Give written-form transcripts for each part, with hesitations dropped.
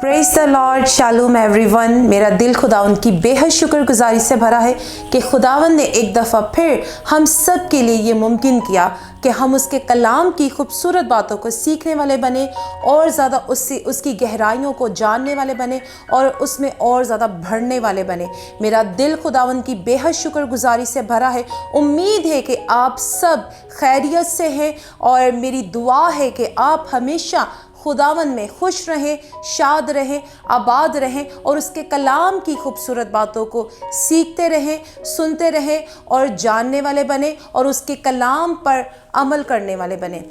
Praise the Lord, shalom everyone. मेरा दिल खुदावंद की बेहद शुक्रगुजारी से भरा है कि खुदावंद ने एक दफ़ा फिर हम सब के लिए ये मुमकिन किया कि हम उसके कलाम की खूबसूरत बातों को सीखने वाले बने और ज़्यादा उसकी गहराइयों को जानने वाले बने और उसमें और ज़्यादा बढ़ने वाले बने। मेरा दिल खुदावंद की बेहद शुक्रगुजारी से भरा है। उम्मीद है कि आप सब खैरियत से हैं और मेरी दुआ है कि आप हमेशा खुदावन में खुश रहें, शाद रहें, आबाद रहें और उसके कलाम की खूबसूरत बातों को सीखते रहें, सुनते रहें और जानने वाले बने और उसके कलाम पर अमल करने वाले बने।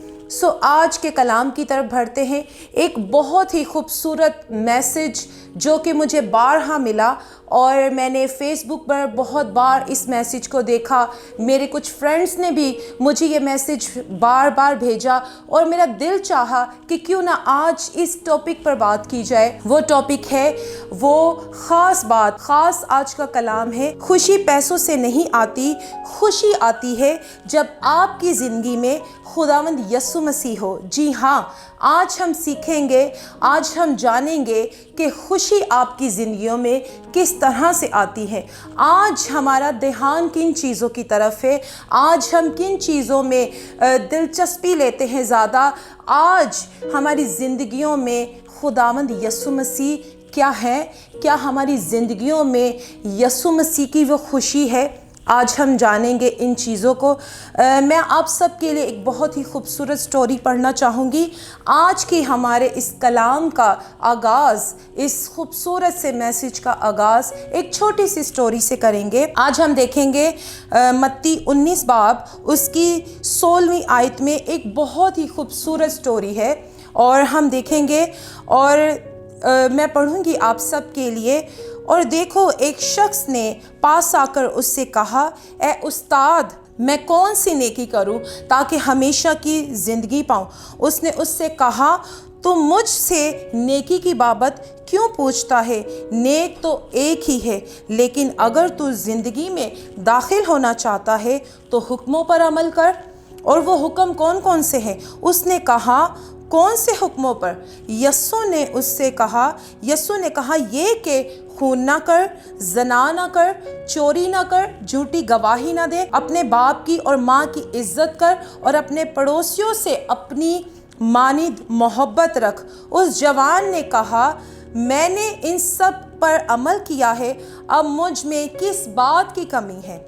आज के कलाम की तरफ बढ़ते हैं। एक बहुत ही खूबसूरत मैसेज जो कि मुझे बारहा मिला और मैंने फेसबुक पर बहुत बार इस मैसेज को देखा। मेरे कुछ फ्रेंड्स ने भी मुझे ये मैसेज बार बार भेजा और मेरा दिल चाहा कि क्यों ना आज इस टॉपिक पर बात की जाए। वो टॉपिक है, वो ख़ास आज का कलाम है, खुशी पैसों से नहीं आती, खुशी आती है जब आपकी ज़िंदगी में खुदावंद यस्सु मसीह हो। जी हाँ, आज हम सीखेंगे, आज हम जानेंगे कि खुशी आपकी ज़िंदगियों में किस तरह से आती है। आज हमारा ध्यान किन चीज़ों की तरफ है, आज हम किन चीज़ों में दिलचस्पी लेते हैं ज़्यादा। आज हमारी ज़िंदगियों में खुदावंद यस्सु मसीह क्या है, क्या हमारी ज़िंदगियों में यस्सु मसीह की वो खुशी है। आज हम जानेंगे इन चीज़ों को। मैं आप सब के लिए एक बहुत ही खूबसूरत स्टोरी पढ़ना चाहूँगी। आज की हमारे इस कलाम का आगाज़, इस खूबसूरत से मैसेज का आगाज़ एक छोटी सी स्टोरी से करेंगे। आज हम देखेंगे मत्ती 19 बाब उसकी 16वीं आयत में एक बहुत ही खूबसूरत स्टोरी है और हम देखेंगे और मैं पढ़ूँगी आप सब के लिए। और देखो, एक शख्स ने पास आकर उससे कहा, ए उस्ताद, मैं कौन सी नेकी करूं ताकि हमेशा की ज़िंदगी पाऊं। उसने उससे कहा, तू मुझसे नेकी की बाबत क्यों पूछता है? नेक तो एक ही है, लेकिन अगर तू ज़िंदगी में दाखिल होना चाहता है तो हुक्मों पर अमल कर। और वो हुक्म कौन कौन से हैं? उसने कहा, कौन से हुक्मों पर? यस्सु ने कहा ये कि खून ना कर, ज़ना ना कर, चोरी ना कर, झूठी गवाही ना दे, अपने बाप की और माँ की इज्जत कर और अपने पड़ोसियों से अपनी मानिद मोहब्बत रख। उस जवान ने कहा, मैंने इन सब पर अमल किया है, अब मुझ में किस बात की कमी है?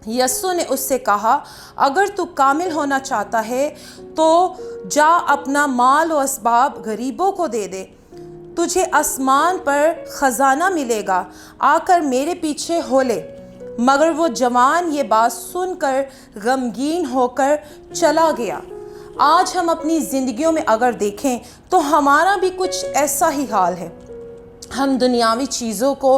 यस्सु ने उससे कहा, अगर तू कामिल होना चाहता है तो जा अपना माल और असबाब गरीबों को दे दे, तुझे आसमान पर ख़जाना मिलेगा, आकर मेरे पीछे हो ले। मगर वो जवान ये बात सुनकर गमगीन होकर चला गया। आज हम अपनी ज़िंदगियों में अगर देखें तो हमारा भी कुछ ऐसा ही हाल है। हम दुनियावी चीज़ों को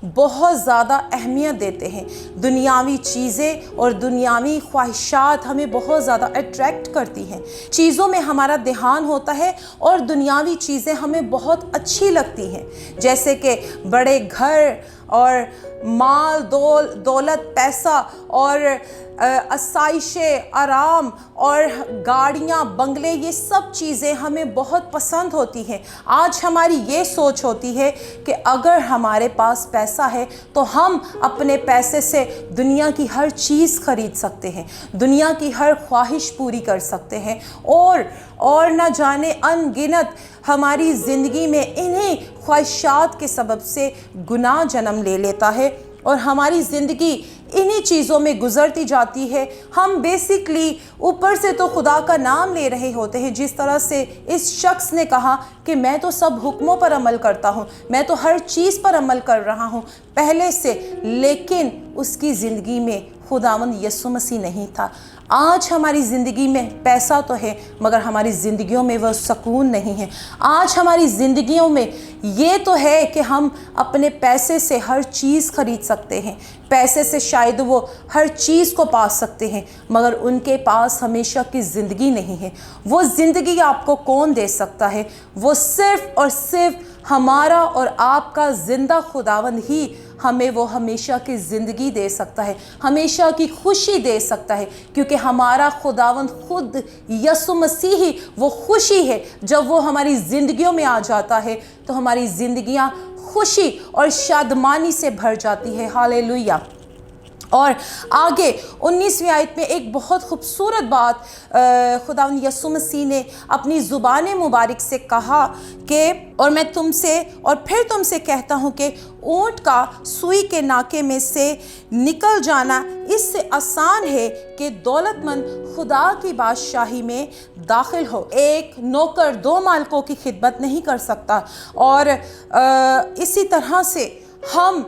बहुत ज़्यादा अहमियत देते हैं। दुनियावी चीज़ें और दुनियावी ख्वाहिशात हमें बहुत ज़्यादा अट्रैक्ट करती हैं। चीज़ों में हमारा ध्यान होता है और दुनियावी चीज़ें हमें बहुत अच्छी लगती हैं, जैसे कि बड़े घर और माल दौलत, पैसा और आसाइशें, आराम और गाड़ियाँ, बंगले, ये सब चीज़ें हमें बहुत पसंद होती हैं। आज हमारी ये सोच होती है कि अगर हमारे पास पैसा है तो हम अपने पैसे से दुनिया की हर चीज़ खरीद सकते हैं, दुनिया की हर ख्वाहिश पूरी कर सकते हैं और न जाने अनगिनत हमारी ज़िंदगी में इन्हीं ख्वाहिशात के सबब से गुनाह जन्म ले लेता है और हमारी ज़िंदगी इन्हीं चीज़ों में गुज़रती जाती है। हम बेसिकली ऊपर से तो खुदा का नाम ले रहे होते हैं, जिस तरह से इस शख्स ने कहा कि मैं तो सब हुक्मों पर अमल करता हूँ, मैं तो हर चीज़ पर अमल कर रहा हूँ पहले से, लेकिन उसकी ज़िंदगी में खुदावंद यस्सु मसीह नहीं था। आज हमारी ज़िंदगी में पैसा तो है मगर हमारी ज़िंदगियों में वह सुकून नहीं है। आज हमारी ज़िंदगियों में ये तो है कि हम अपने पैसे से हर चीज़ खरीद सकते हैं, पैसे से शायद वो हर चीज़ को पा सकते हैं, मगर उनके पास हमेशा की ज़िंदगी नहीं है। वो ज़िंदगी आपको कौन दे सकता है? वो सिर्फ़ और सिर्फ हमारा और आपका ज़िंदा खुदावंद ही ہمیں وہ ہمیشہ کی زندگی دے سکتا ہے، ہمیشہ کی خوشی دے سکتا ہے، کیونکہ ہمارا خداوند خود یسوع مسیح ہی وہ خوشی ہے۔ جب وہ ہماری زندگیوں میں آ جاتا ہے تو ہماری زندگیاں خوشی اور شادمانی سے بھر جاتی ہے۔ ہاللیلویہ۔ اور آگے 19ویں آیت میں ایک بہت خوبصورت بات خداوند یسوع مسیح نے اپنی زبان مبارک سے کہا کہ اور میں تم سے اور پھر تم سے کہتا ہوں کہ اونٹ کا سوئی کے ناکے میں سے نکل جانا اس سے آسان ہے کہ دولت مند خدا کی بادشاہی میں داخل ہو۔ ایک نوکر 2 مالکوں کی خدمت نہیں کر سکتا، اور اسی طرح سے ہم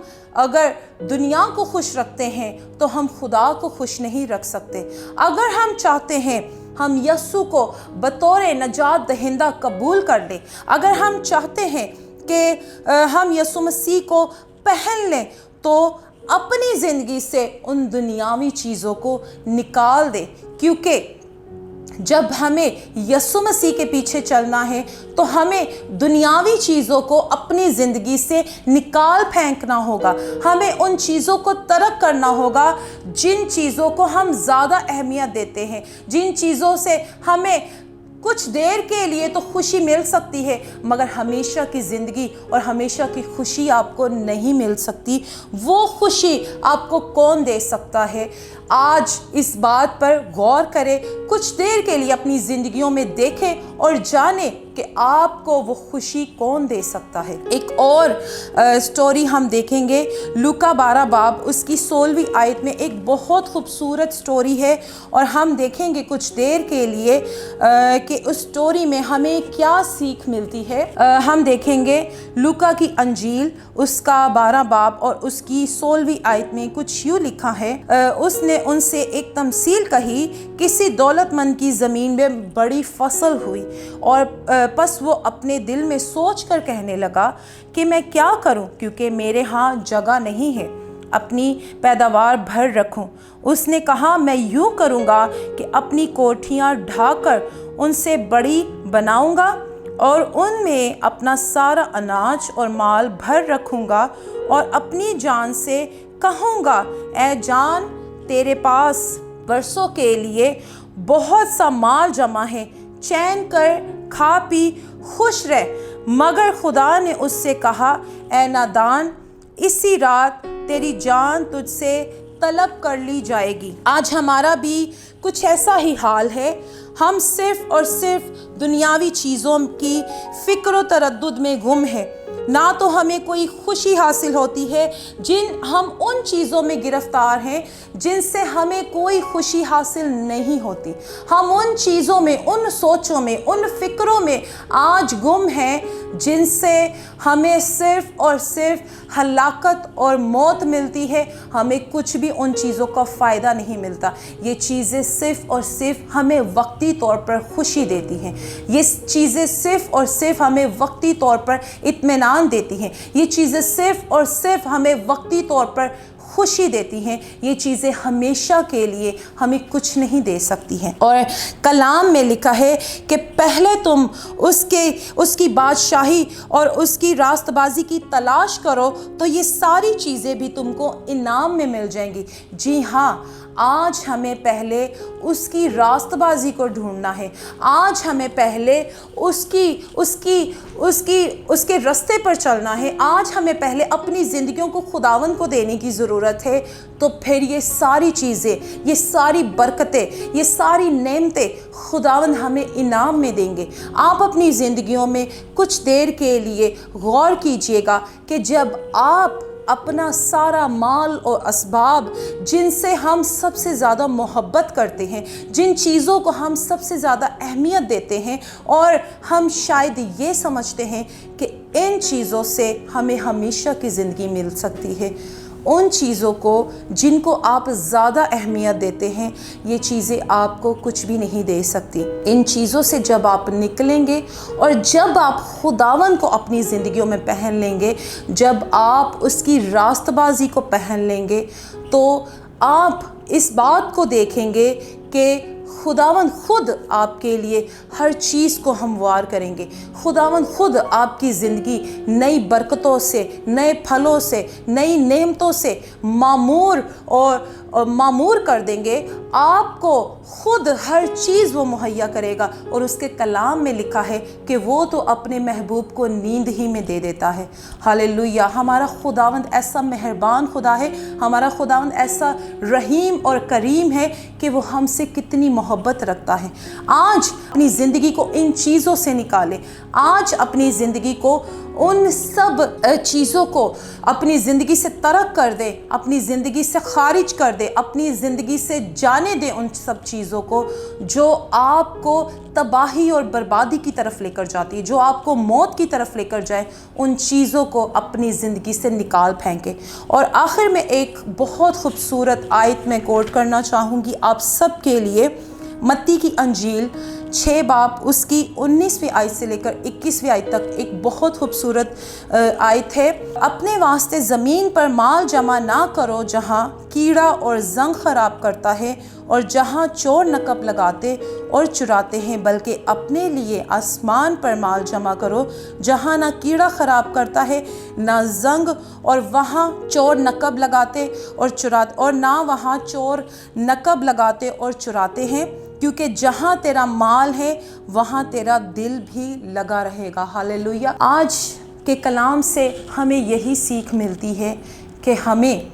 اگر دنیا کو خوش رکھتے ہیں تو ہم خدا کو خوش نہیں رکھ سکتے۔ اگر ہم چاہتے ہیں ہم یسوع کو بطور نجات دہندہ قبول کر لیں، اگر ہم چاہتے ہیں کہ ہم یسوع مسیح کو پہن لیں، تو اپنی زندگی سے ان دنیاوی چیزوں کو نکال دیں، کیونکہ جب ہمیں یسوع مسیح کے پیچھے چلنا ہے تو ہمیں دنیاوی چیزوں کو اپنی زندگی سے نکال پھینکنا ہوگا۔ ہمیں ان چیزوں کو ترک کرنا ہوگا جن چیزوں کو ہم زیادہ اہمیت دیتے ہیں، جن چیزوں سے ہمیں کچھ دیر کے لیے تو خوشی مل سکتی ہے، مگر ہمیشہ کی زندگی اور ہمیشہ کی خوشی آپ کو نہیں مل سکتی۔ وہ خوشی آپ کو کون دے سکتا ہے؟ آج اس بات پر غور کریں، کچھ دیر کے لیے اپنی زندگیوں میں دیکھیں اور جانیں کہ آپ کو وہ خوشی کون دے سکتا ہے۔ ایک اور سٹوری ہم دیکھیں گے، لوکا 12 باب اس کی 16ویں آیت میں ایک بہت خوبصورت سٹوری ہے، اور ہم دیکھیں گے کچھ دیر کے لیے کہ اس سٹوری میں ہمیں کیا سیکھ ملتی ہے۔ ہم دیکھیں گے لوکا کی انجیل اس کا 12 باب اور اس کی 16ویں آیت میں کچھ یوں لکھا ہے، اس نے ان سے ایک تمثیل کہی، کسی دولت مند کی زمین میں بڑی فصل ہوئی، اور پس وہ اپنے دل میں سوچ کر کہنے لگا کہ میں کیا کروں، کیونکہ میرے ہاں جگہ نہیں ہے اپنی پیداوار بھر رکھوں۔ اس نے کہا، میں یوں کروں گا کہ اپنی کوٹھیاں ڈھا کر ان سے بڑی بناؤں گا، اور ان میں اپنا سارا اناج اور مال بھر رکھوں گا، اور اپنی جان سے کہوں گا، اے جان، تیرے پاس برسوں کے لیے بہت سا مال جمع ہے، چین کر، کھا پی، خوش رہ۔ مگر خدا نے اس سے کہا، اے نادان، اسی رات تیری جان تجھ سے طلب کر لی جائے گی۔ آج ہمارا بھی کچھ ایسا ہی حال ہے، ہم صرف اور صرف دنیاوی چیزوں کی فکر و تردد میں گم ہیں، نہ تو ہمیں کوئی خوشی حاصل ہوتی ہے، ہم ان چیزوں میں گرفتار ہیں جن سے ہمیں کوئی خوشی حاصل نہیں ہوتی۔ ہم ان چیزوں میں، ان سوچوں میں، ان فکروں میں آج گم ہیں جن سے ہمیں صرف اور صرف ہلاکت اور موت ملتی ہے، ہمیں کچھ بھی ان چیزوں کا فائدہ نہیں ملتا۔ یہ چیزیں صرف اور صرف ہمیں وقتی طور پر خوشی دیتی ہیں، یہ چیزیں صرف اور صرف ہمیں وقتی طور پر اطمینان دیتی ہیں، یہ چیزیں صرف اور صرف ہمیں وقتی طور پر خوشی دیتی ہیں، یہ چیزیں ہمیشہ کے لیے ہمیں کچھ نہیں دے سکتی ہیں۔ اور کلام میں لکھا ہے کہ پہلے تم اس کی بادشاہی اور اس کی راست بازی کی تلاش کرو تو یہ ساری چیزیں بھی تم کو انعام میں مل جائیں گی۔ جی ہاں، آج ہمیں پہلے اس کی راست بازی کو ڈھونڈنا ہے، آج ہمیں پہلے اس کے رستے پر چلنا ہے، آج ہمیں پہلے اپنی زندگیوں کو خداوند کو دینے کی ضرورت ہے، تو پھر یہ ساری چیزیں، یہ ساری برکتیں، یہ ساری نعمتیں خداوند ہمیں انعام میں دیں گے۔ آپ اپنی زندگیوں میں کچھ دیر کے لیے غور کیجئے گا کہ جب آپ اپنا سارا مال اور اسباب، جن سے ہم سب سے زیادہ محبت کرتے ہیں، جن چیزوں کو ہم سب سے زیادہ اہمیت دیتے ہیں، اور ہم شاید یہ سمجھتے ہیں کہ ان چیزوں سے ہمیں ہمیشہ کی زندگی مل سکتی ہے، ان چیزوں کو جن کو آپ زیادہ اہمیت دیتے ہیں، یہ چیزیں آپ کو کچھ بھی نہیں دے سکتی۔ ان چیزوں سے جب آپ نکلیں گے اور جب آپ خداوند کو اپنی زندگیوں میں پہن لیں گے، جب آپ اس کی راست بازی کو پہن لیں گے، تو آپ اس بات کو دیکھیں گے کہ खुदावन खुद आपके लिए हर चीज़ को हमवार करेंगे। खुदावन खुद आपकी ज़िंदगी नई बरकतों से, नए फलों से, नई नेमतों से मामूर कर देंगे। आपको खुद हर चीज़ वो मुहैया करेगा। और उसके कलाम में लिखा है कि वो तो अपने महबूब को नींद ही में दे देता है। हालेलुया। हमारा खुदावंद ऐसा मेहरबान खुदा है, हमारा खुदावंद ऐसा रहीम और करीम है कि वो हमसे कितनी मोहब्बत रखता है। आज अपनी ज़िंदगी को इन चीज़ों से निकालें। आज अपनी ज़िंदगी को उन सब चीज़ों को अपनी ज़िंदगी से तर्क कर दे, अपनी ज़िंदगी से खारिज कर दे, अपनी ज़िंदगी से जाने दें उन सब चीज़ों को जो आपको तबाही और बर्बादी की तरफ लेकर जाती है, जो आपको मौत की तरफ लेकर जाए। उन चीज़ों को अपनी ज़िंदगी से निकाल फेंके। और आखिर में एक बहुत खूबसूरत आयत में कोट करना चाहूँगी आप सब के लिए। मत्ती की अंजील 6 बाब उसकी 19वीं आयत से लेकर 21वीं आयत तक एक बहुत खूबसूरत आयत है। अपने वास्ते ज़मीन पर माल जमा ना करो जहाँ कीड़ा और जंग खराब करता है और जहाँ चोर नकब लगाते और चुराते हैं, बल्कि अपने लिए आसमान पर माल जमा करो जहाँ ना कीड़ा खराब करता है ना जंग, और वहाँ चोर नकब लगाते और ना वहाँ चोर नकब लगाते और चुराते हैं, क्योंकि जहाँ तेरा माल है वहाँ तेरा दिल भी लगा रहेगा। हालेलुया। आज के कलाम से हमें यही सीख मिलती है कि हमें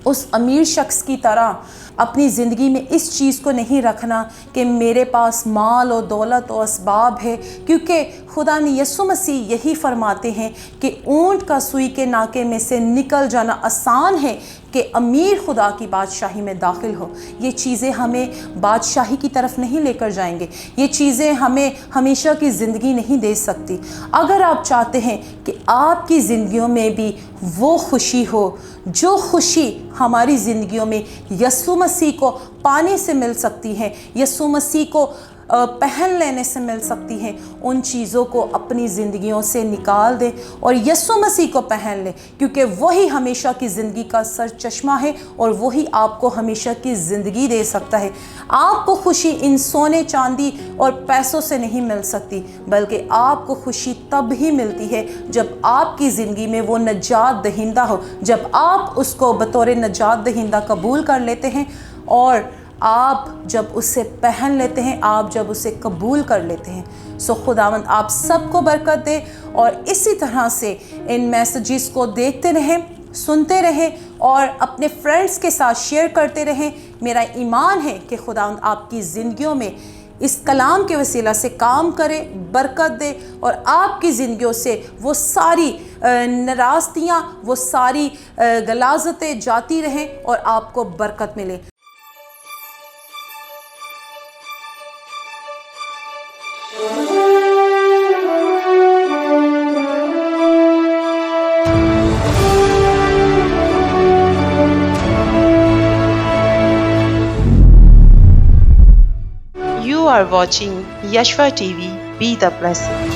उस अमीर शख्स की तरह अपनी ज़िंदगी में इस चीज़ को नहीं रखना कि मेरे पास माल और दौलत और असबाब है, क्योंकि खुदा ने यीशु मसीह यही फरमाते हैं कि ऊंट का सुई के नाके में से निकल जाना आसान है कि अमीर खुदा की बादशाही में दाखिल हो। ये चीज़ें हमें बादशाही की तरफ नहीं लेकर जाएंगे। ये चीज़ें हमें हमेशा की ज़िंदगी नहीं दे सकती। अगर आप चाहते हैं कि आपकी ज़िंदगियों में भी वो खुशी हो जो खुशी हमारी ज़िंदगियों में यीशु मसीह को पाने से मिल सकती है, यीशु मसीह को पहन लेने से मिल सकती हैं, उन चीज़ों को अपनी ज़िंदगियों से निकाल दें और यीशु मसीह को पहन लें, क्योंकि वही हमेशा की ज़िंदगी का सर चश्मा है और वही आपको हमेशा की ज़िंदगी दे सकता है। आपको खुशी इन सोने चांदी और पैसों से नहीं मिल सकती, बल्कि आपको खुशी तब ही मिलती है जब आपकी ज़िंदगी में वो नजात दहिंदा हो, जब आप उसको बतौर नजात दहिंदा कबूल कर लेते हैं और आप जब उसे पहन लेते हैं, आप जब उसे कबूल कर लेते हैं। सो खुदावंद आप सबको बरकत दे और इसी तरह से इन मैसेजेस को देखते रहें, सुनते रहें और अपने फ्रेंड्स के साथ शेयर करते रहें। मेरा ईमान है कि खुदावंद आपकी ज़िंदगियों में इस कलाम के वसीला से काम करे, बरकत दे और आपकी ज़िंदगियों से वो सारी नाराज़गियाँ, वो सारी गलाज़तें जाती रहें और आपको बरकत मिले। You are watching Yashva TV. Be the blessing.